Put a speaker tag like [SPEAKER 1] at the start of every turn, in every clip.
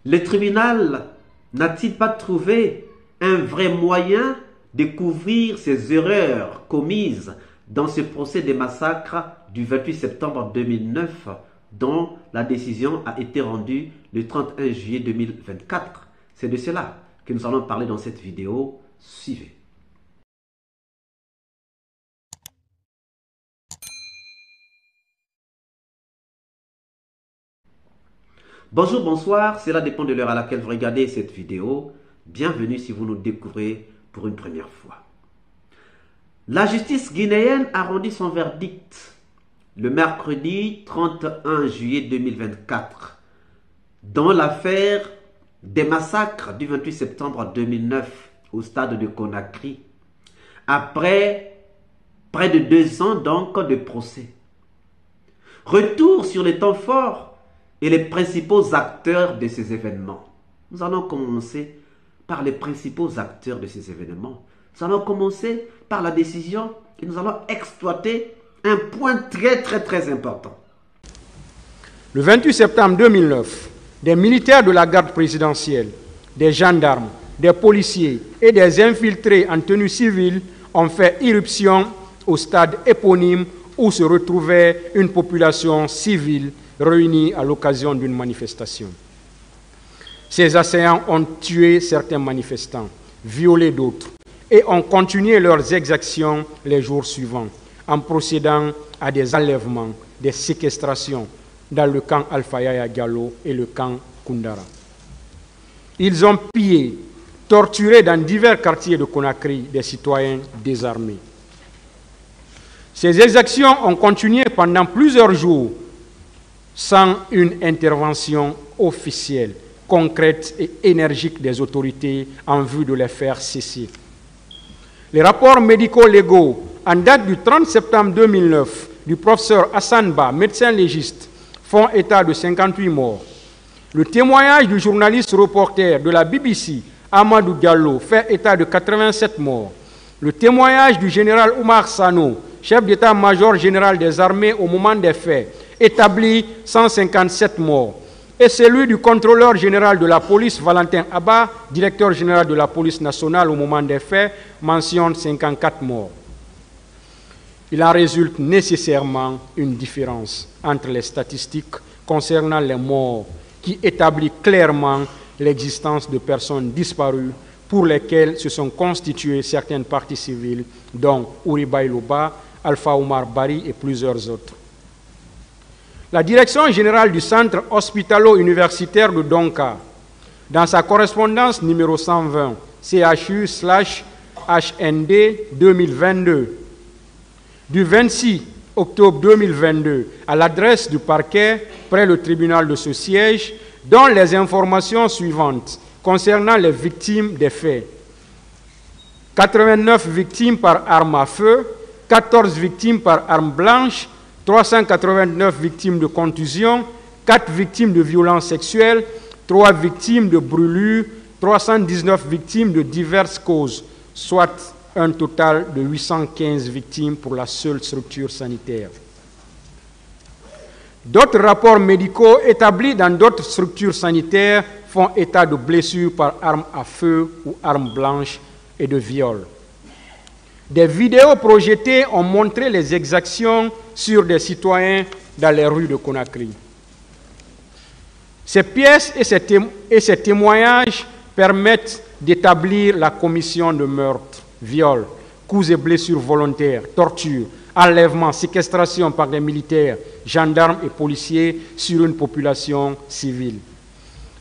[SPEAKER 1] Le tribunal n'a-t-il pas trouvé un vrai moyen de couvrir ces erreurs commises dans ce procès des massacres du 28 septembre 2009 dont la décision a été rendue le 31 juillet 2024? C'est de cela que nous allons parler dans cette vidéo. Suivez. Bonjour, bonsoir, cela dépend de l'heure à laquelle vous regardez cette vidéo. Bienvenue si vous nous découvrez pour une première fois. La justice guinéenne a rendu son verdict le mercredi 31 juillet 2024 dans l'affaire des massacres du 28 septembre 2009 au stade de Conakry, après près de 2 ans donc de procès. Retour sur les temps forts et les principaux acteurs de ces événements. Nous allons commencer par les principaux acteurs de ces événements. Nous allons commencer par la décision et nous allons exploiter un point très important.
[SPEAKER 2] Le 28 septembre 2009, des militaires de la garde présidentielle, des gendarmes, des policiers et des infiltrés en tenue civile ont fait irruption au stade éponyme où se retrouvait une population civile réunis à l'occasion d'une manifestation. Ces assaillants ont tué certains manifestants, violé d'autres, et ont continué leurs exactions les jours suivants, en procédant à des enlèvements, des séquestrations dans le camp Alpha Yaya Diallo et le camp Koundara. Ils ont pillé, torturé dans divers quartiers de Conakry des citoyens désarmés. Ces exactions ont continué pendant plusieurs jours, sans une intervention officielle, concrète et énergique des autorités en vue de les faire cesser. Les rapports médico-légaux en date du 30 septembre 2009 du professeur Hassan Ba, médecin légiste, font état de 58 morts. Le témoignage du journaliste reporter de la BBC, Amadou Diallo, fait état de 87 morts. Le témoignage du général Oumar Sano, chef d'état-major général des armées au moment des faits, établit 157 morts. Et celui du contrôleur général de la police, Valentin Abba, directeur général de la police nationale au moment des faits, mentionne 54 morts. Il en résulte nécessairement une différence entre les statistiques concernant les morts qui établit clairement l'existence de personnes disparues pour lesquelles se sont constituées certaines parties civiles, dont Ouriba Iloba, Alpha Oumar Bari et plusieurs autres. La direction générale du centre hospitalo-universitaire de Donka, dans sa correspondance numéro 120, CHU/HND 2022, du 26 octobre 2022, à l'adresse du parquet près le tribunal de ce siège, donne les informations suivantes concernant les victimes des faits. 89 victimes par arme à feu, 14 victimes par arme blanche, 389 victimes de contusion, 4 victimes de violences sexuelles, 3 victimes de brûlures, 319 victimes de diverses causes, soit un total de 815 victimes pour la seule structure sanitaire. D'autres rapports médicaux établis dans d'autres structures sanitaires font état de blessures par arme à feu ou arme blanche et de viol. Des vidéos projetées ont montré les exactions sur des citoyens dans les rues de Conakry. Ces pièces et ces témoignages permettent d'établir la commission de meurtres, viols, coups et blessures volontaires, tortures, enlèvements, séquestration par des militaires, gendarmes et policiers sur une population civile.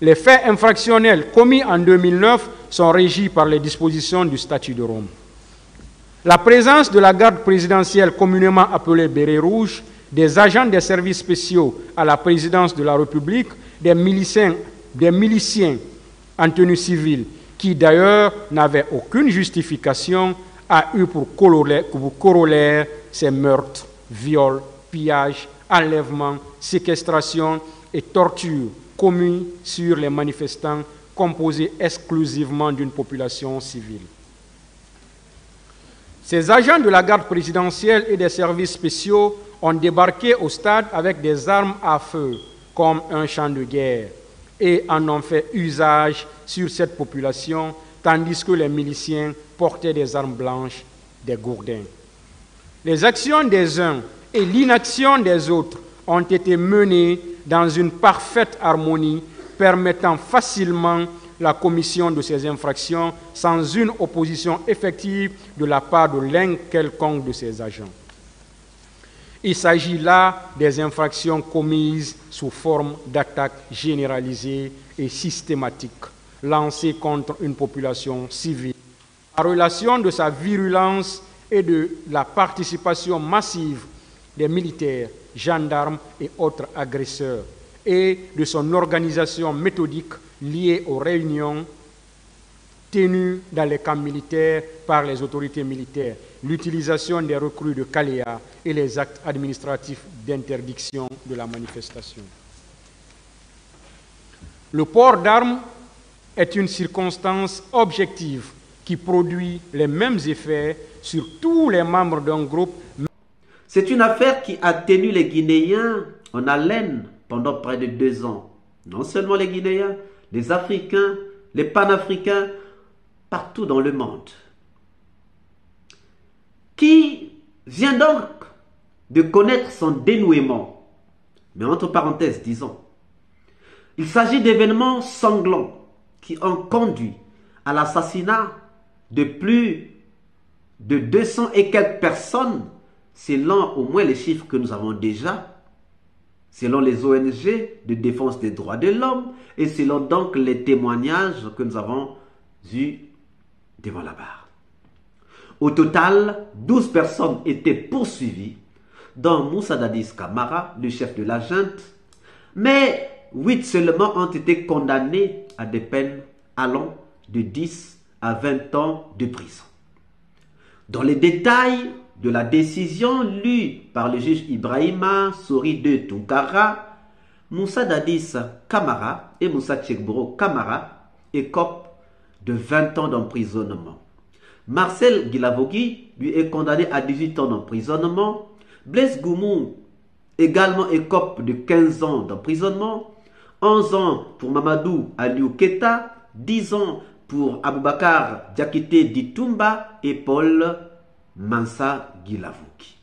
[SPEAKER 2] Les faits infractionnels commis en 2009 sont régis par les dispositions du Statut de Rome. La présence de la garde présidentielle communément appelée Béret Rouge, des agents des services spéciaux à la présidence de la République, des miliciens en tenue civile, qui d'ailleurs n'avaient aucune justification, a eu pour corollaire ces meurtres, viols, pillages, enlèvements, séquestrations et tortures commis sur les manifestants composés exclusivement d'une population civile. Ces agents de la garde présidentielle et des services spéciaux ont débarqué au stade avec des armes à feu, comme un champ de guerre, et en ont fait usage sur cette population, tandis que les miliciens portaient des armes blanches, des gourdins. Les actions des uns et l'inaction des autres ont été menées dans une parfaite harmonie, permettant facilement la commission de ces infractions sans une opposition effective de la part de l'un quelconque de ces agents. Il s'agit là des infractions commises sous forme d'attaques généralisées et systématiques lancées contre une population civile. En relation de sa virulence et de la participation massive des militaires, gendarmes et autres agresseurs, et de son organisation méthodique liée aux réunions tenues dans les camps militaires par les autorités militaires, l'utilisation des recrues de Kaléa et les actes administratifs d'interdiction de la manifestation. Le port d'armes est une circonstance objective qui produit les mêmes effets sur tous les membres d'un groupe.
[SPEAKER 1] C'est une affaire qui a tenu les Guinéens en haleine pendant près de 2 ans. Non seulement les Guinéens, les Africains, les Panafricains, partout dans le monde. Qui vient donc de connaître son dénouement. Mais entre parenthèses, disons, il s'agit d'événements sanglants qui ont conduit à l'assassinat de plus de 200 et quelques personnes, selon au moins les chiffres que nous avons déjà, selon les ONG de défense des droits de l'homme et selon donc les témoignages que nous avons eus devant la barre. Au total, 12 personnes étaient poursuivies, dont Moussa Dadis Camara, le chef de la junte, mais 8 seulement ont été condamnés à des peines allant de 10 à 20 ans de prison. Dans les détails de la décision lue par le juge Ibrahima Sori de Tunkara, Moussa Dadis Camara et Moussa Tchekboro Camara écopent de 20 ans d'emprisonnement. Marcel Guilavogui lui est condamné à 18 ans d'emprisonnement. Blaise Goumou également écope de 15 ans d'emprisonnement. 11 ans pour Mamadou Aliou Keta, 10 ans pour Aboubakar Diakité Ditumba et Paul Mansa Guilavogui.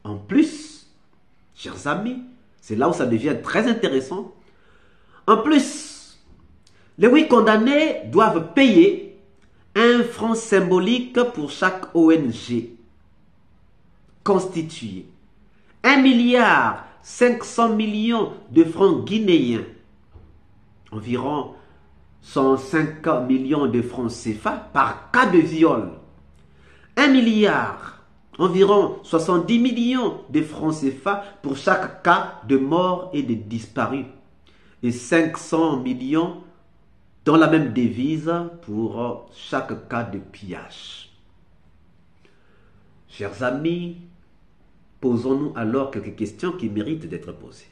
[SPEAKER 1] En plus, chers amis, c'est là où ça devient très intéressant. En plus, les 8 condamnés doivent payer 1 franc symbolique pour chaque ONG constituée. 1,5 milliard de francs guinéens, environ 105 millions de francs CFA par cas de viol. 1 milliard, environ 70 millions de francs CFA pour chaque cas de mort et de disparu. Et 500 millions dans la même devise pour chaque cas de pillage. Chers amis, posons-nous alors quelques questions qui méritent d'être posées.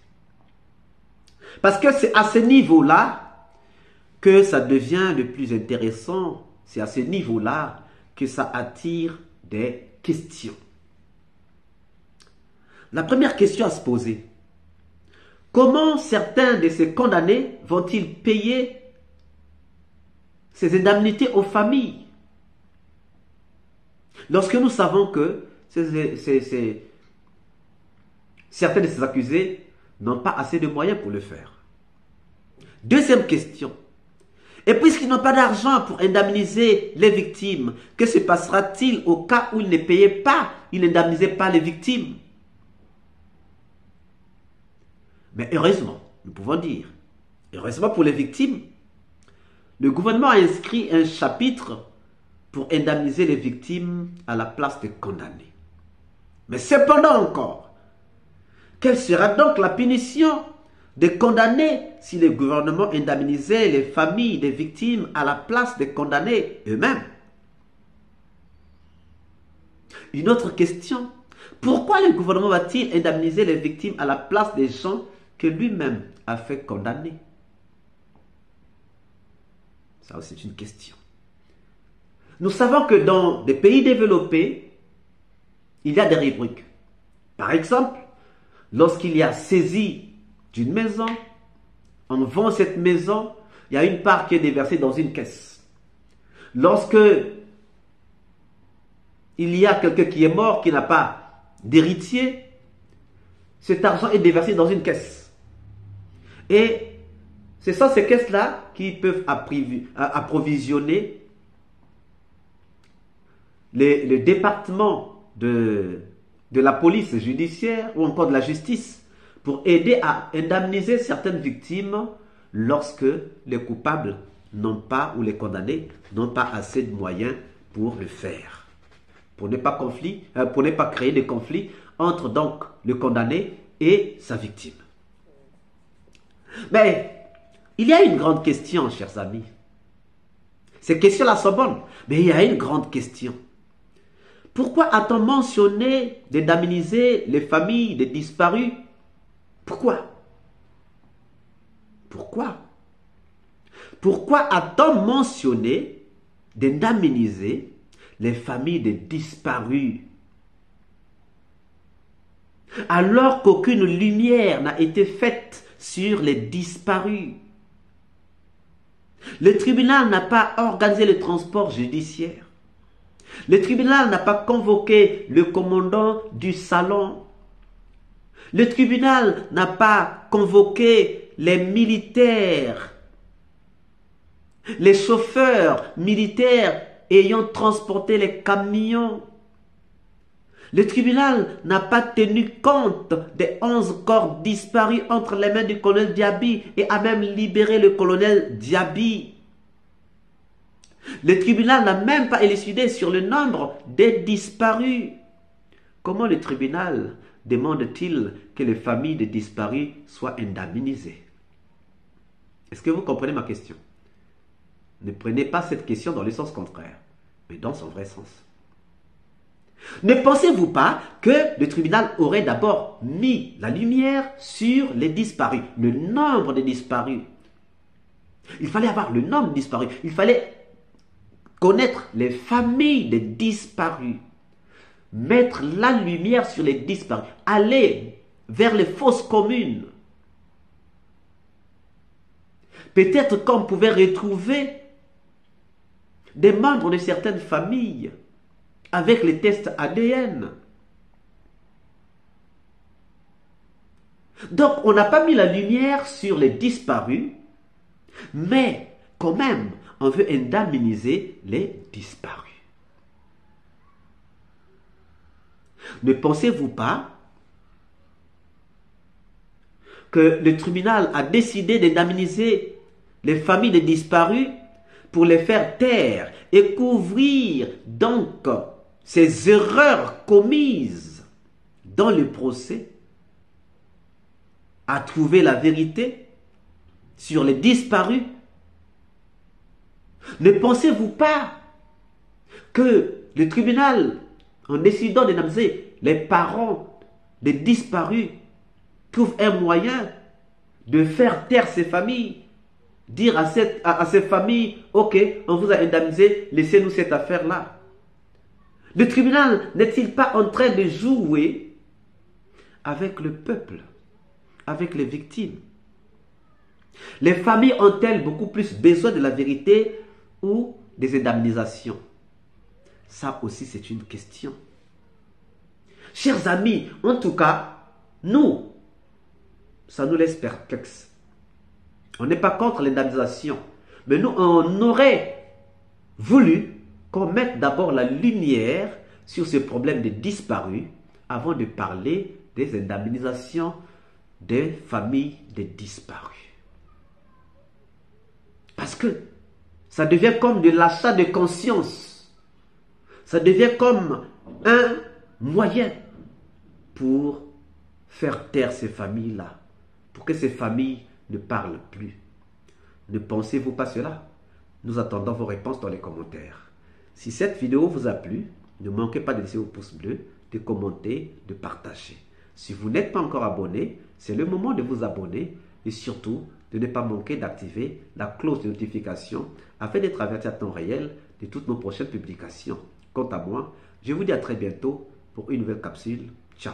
[SPEAKER 1] Parce que c'est à ce niveau-là que ça devient le plus intéressant. C'est à ce niveau-là que ça attire des questions. La première question à se poser: comment certains de ces condamnés vont-ils payer ces indemnités aux familles? Lorsque nous savons que certains de ces accusés n'ont pas assez de moyens pour le faire. Deuxième question. Et puisqu'ils n'ont pas d'argent pour indemniser les victimes, que se passera-t-il au cas où ils ne payaient pas, ils n'indemnisaient pas les victimes? Mais heureusement, nous pouvons dire, heureusement pour les victimes, le gouvernement a inscrit un chapitre pour indemniser les victimes à la place des condamnés. Mais cependant encore, quelle sera donc la punition des condamnés si le gouvernement indemnisait les familles des victimes à la place des condamnés eux-mêmes? Une autre question: pourquoi le gouvernement va-t-il indemniser les victimes à la place des gens que lui-même a fait condamner? Ça aussi, c'est une question. Nous savons que dans des pays développés, il y a des rubriques. Par exemple, lorsqu'il y a saisie d'une maison, on vend cette maison, il y a une part qui est déversée dans une caisse. Lorsque il y a quelqu'un qui est mort, qui n'a pas d'héritier, cet argent est déversé dans une caisse. Et ce sont ces caisses-là qui peuvent approvisionner le département de la police judiciaire ou encore de la justice pour aider à indemniser certaines victimes lorsque les coupables n'ont pas, ou les condamnés n'ont pas assez de moyens pour le faire. Pour ne pas créer de conflit entre donc le condamné et sa victime. Mais il y a une grande question, chers amis. Ces questions-là sont bonnes, mais il y a une grande question. Pourquoi a-t-on mentionné d'indemniser les familles des disparus? Pourquoi? Pourquoi? Pourquoi a-t-on mentionné d'indemniser les familles des disparus? Alors qu'aucune lumière n'a été faite sur les disparus. Le tribunal n'a pas organisé le transport judiciaire. Le tribunal n'a pas convoqué le commandant du salon. Le tribunal n'a pas convoqué les militaires, les chauffeurs militaires ayant transporté les camions. Le tribunal n'a pas tenu compte des 11 corps disparus entre les mains du colonel Diaby et a même libéré le colonel Diaby. Le tribunal n'a même pas élucidé sur le nombre des disparus. Comment le tribunal demande-t-il que les familles des disparus soient indemnisées? Est-ce que vous comprenez ma question? Ne prenez pas cette question dans le sens contraire, mais dans son vrai sens. Ne pensez-vous pas que le tribunal aurait d'abord mis la lumière sur les disparus, le nombre des disparus? Il fallait avoir le nombre de disparus, il fallait connaître les familles des disparus, mettre la lumière sur les disparus, aller vers les fosses communes. Peut-être qu'on pouvait retrouver des membres de certaines familles avec les tests ADN. Donc, on n'a pas mis la lumière sur les disparus, mais quand même, on veut indemniser les disparus. Ne pensez-vous pas que le tribunal a décidé d'indemniser les familles des disparus pour les faire taire et couvrir donc ces erreurs commises dans le procès, à trouver la vérité sur les disparus? Ne pensez-vous pas que le tribunal, en décidant d'indemniser les parents des disparus, trouve un moyen de faire taire ces familles, dire à ces familles, ok, on vous a indemnisé, laissez-nous cette affaire-là? Le tribunal n'est-il pas en train de jouer avec le peuple, avec les victimes? Les familles ont-elles beaucoup plus besoin de la vérité ou des indemnisations? Ça aussi, c'est une question. Chers amis, en tout cas, nous, ça nous laisse perplexes. On n'est pas contre l'indemnisation, mais nous, on aurait voulu qu'on mette d'abord la lumière sur ce problème des disparus avant de parler des indemnisations des familles des disparus. Parce que ça devient comme de l'achat de conscience. Ça devient comme un moyen pour faire taire ces familles-là, pour que ces familles ne parlent plus. Ne pensez-vous pas cela? Nous attendons vos réponses dans les commentaires. Si cette vidéo vous a plu, ne manquez pas de laisser vos pouces bleus, de commenter, de partager. Si vous n'êtes pas encore abonné, c'est le moment de vous abonner et surtout de ne pas manquer d'activer la cloche de notification afin d'être averti à temps réel de toutes nos prochaines publications. Quant à moi, je vous dis à très bientôt pour une nouvelle capsule. Ciao!